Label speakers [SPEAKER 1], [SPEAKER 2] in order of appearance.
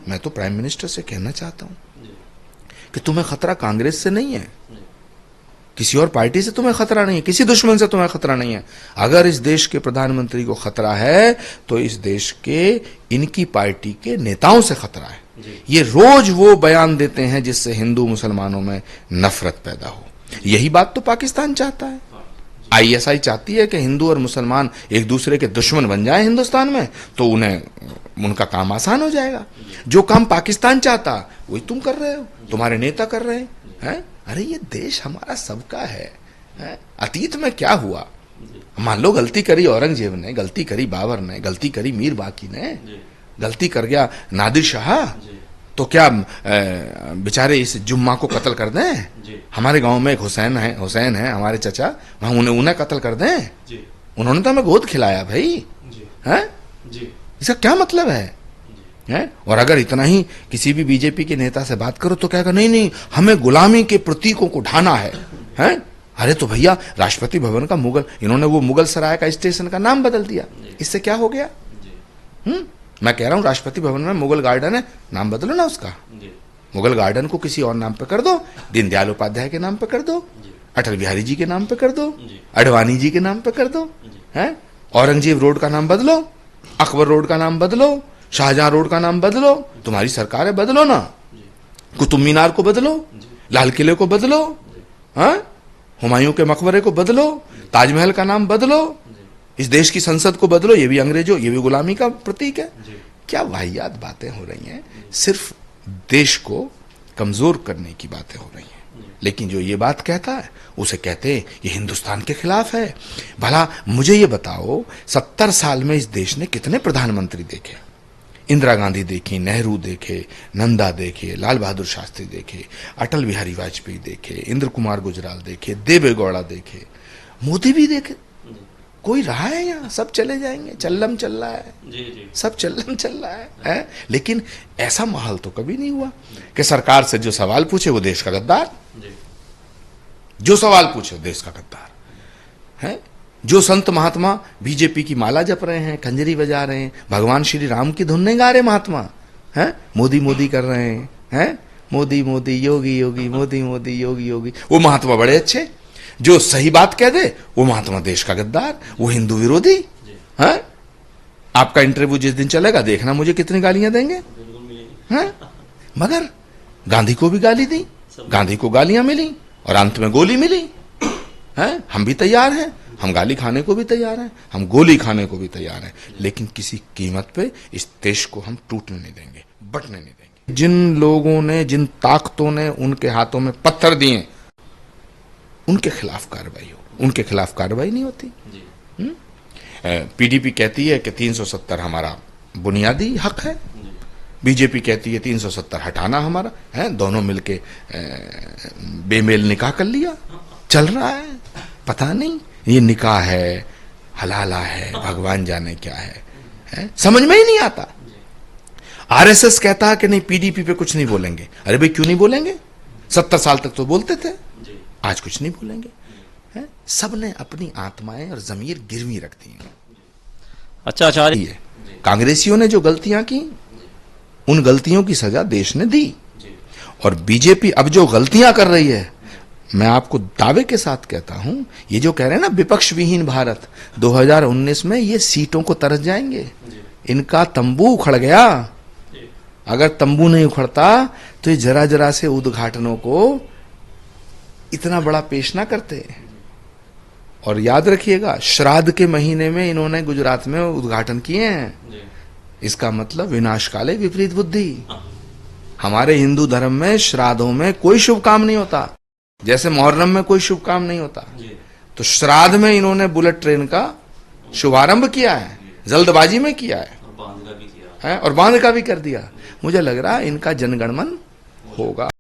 [SPEAKER 1] मैं तो prime minister से कहना चाहता हूं कि तुम्हें खतरा कांग्रेस से नहीं है, किसी और पार्टी से तुम्हें खतरा नहीं है, किसी दुश्मन से तुम्हें खतरा नहीं है। अगर इस देश के प्रधानमंत्री को खतरा है तो इस देश के इनकी पार्टी के नेताओं से खतरा है। ये रोज वो बयान देते हैं जिससे हिंदू मुसलमानों में नफरत पैदा हो। यही बात तो पाकिस्तान चाहता है। आईएसआई चाहती है कि हिंदू और मुसलमान एक दूसरे के दुश्मन बन जाए हिंदुस्तान में, तो उनका काम आसान हो जाएगा। जो काम पाकिस्तान चाहता वही तुम कर रहे हो, तुम्हारे नेता कर रहे हैं। अरे ये देश हमारा सबका है। अतीत में क्या हुआ, मान लो गलती करी औरंगजेब ने, गलती करी बाबर ने, गलती करी मीर बाकी ने, गलती कर गया नादिर शाह, तो क्या बेचारे इस जुम्मा को कत्ल कर दें? हमारे गांव में एक हुसैन है हमारे चचा, हम उन्हें कत्ल कर दें? उन्होंने तो हमें गोद खिलाया भाई, हैं? इसका क्या मतलब है? और अगर इतना ही किसी भी बीजेपी के नेता से बात करो तो कहेगा नहीं हमें गुलामी के प्रतीकों को ढाना है। अरे तो भैया राष्ट्रपति भवन का इन्होंने वो मुगल सराय का स्टेशन का नाम बदल दिया, इससे क्या हो गया? मैं कह रहा हूं राष्ट्रपति भवन में मुगल गार्डन है, नाम बदलो ना उसका। मुगल गार्डन को किसी और नाम पे कर दो, दीनदयाल उपाध्याय के नाम पे कर दो, अटल बिहारी जी के नाम पे कर दो, अडवाणी जी के नाम पे कर दो। औरंगजेब रोड का नाम बदलो, अकबर रोड का नाम बदलो, शाहजहां रोड का नाम बदलो, तुम्हारी सरकार है, बदलो ना। कुतुब मीनार को बदलो, लाल किले को बदलो, हुमायूं के मकबरे को बदलो, ताजमहल का नाम बदलो, इस देश की संसद को बदलो, ये भी अंग्रेजों, ये भी गुलामी का प्रतीक है। क्या वाहियात बातें हो रही हैं, सिर्फ देश को कमजोर करने की बातें हो रही हैं। लेकिन जो ये बात कहता है उसे कहते हैं ये हिंदुस्तान के खिलाफ है। भला मुझे ये बताओ, 70 साल में इस देश ने कितने प्रधानमंत्री देखे? इंदिरा गांधी देखी, नेहरू देखे, नंदा देखे, लाल बहादुर शास्त्री देखे, अटल बिहारी वाजपेयी देखे, इंद्र कुमार गुजराल देखे, देवे गौड़ा देखे, मोदी भी देखे। कोई रहा है यहाँ? सब चले जाएंगे, चल्लम चल रहा है, सब चल्लम चल रहा है। लेकिन ऐसा माहौल तो कभी नहीं हुआ कि सरकार से जो सवाल पूछे वो देश का गद्दार, जो सवाल पूछे देश का गद्दार है। जो संत महात्मा बीजेपी की माला जप रहे हैं, खंजरी बजा रहे हैं, भगवान श्री राम की धुन नहीं गा रहे महात्मा, हैं? मोदी मोदी कर रहे हैं, मोदी मोदी योगी योगी, मोदी मोदी योगी योगी, वो महात्मा बड़े अच्छे। जो सही बात कह दे वो महात्मा देश का गद्दार, वो हिंदू विरोधी। हैं? आपका इंटरव्यू जिस दिन चलेगा देखना मुझे कितनी गालियां देंगे। हैं? मगर गांधी को भी गाली दी, गांधी को गालियां मिली और अंत में गोली मिली। हैं? हम भी तैयार हैं, हम गाली खाने को भी तैयार हैं, हम गोली खाने को भी तैयार हैं, लेकिन किसी कीमत पे इस देश को हम टूटने नहीं देंगे, बटने नहीं देंगे। जिन लोगों ने, जिन ताकतों ने उनके हाथों में पत्थर दिए, उनके खिलाफ कार्रवाई हो। उनके खिलाफ कार्रवाई नहीं होती। पीडीपी कहती है कि 370 हमारा बुनियादी हक है, बीजेपी कहती है 370 हटाना हमारा है। दोनों मिलके बेमेल निकाह कर लिया, चल रहा है। पता नहीं ये निकाह है, हलाला है, भगवान जाने क्या है? समझ में ही नहीं आता। आरएसएस कहता है कि नहीं पीडीपी पे कुछ नहीं बोलेंगे। अरे भाई क्यों नहीं बोलेंगे? 70 साल तक तो बोलते थे, आज कुछ नहीं बोलेंगे। सब ने अपनी आत्माएं और जमीर गिरवी रख दी हैं।
[SPEAKER 2] अच्छा आचार्य,
[SPEAKER 1] कांग्रेसियों ने जो गलतियां की उन गलतियों की सजा देश ने दी, और बीजेपी अब जो गलतियां कर रही है, मैं आपको दावे के साथ कहता हूं, ये जो कह रहे हैं ना विपक्ष विहीन भारत, 2019 में ये सीटों को तरस जाएंगे। इनका तंबू उखड़ गया। अगर तंबू नहीं उखड़ता तो ये जरा जरा से उद्घाटनों को इतना बड़ा पेश ना करते। और याद रखिएगा, श्राद्ध के महीने में इन्होंने गुजरात में उद्घाटन किए हैं। इसका मतलब विनाशकाले विपरीत बुद्धि। हमारे हिंदू धर्म में श्राद्धों में कोई शुभ काम नहीं होता, जैसे मुहर्रम में कोई शुभ काम नहीं होता। तो श्राद्ध में इन्होंने बुलेट ट्रेन का शुभारंभ किया है, जल्दबाजी में किया है, और बांध का भी कर दिया। मुझे लग रहा है इनका जनगणमन होगा।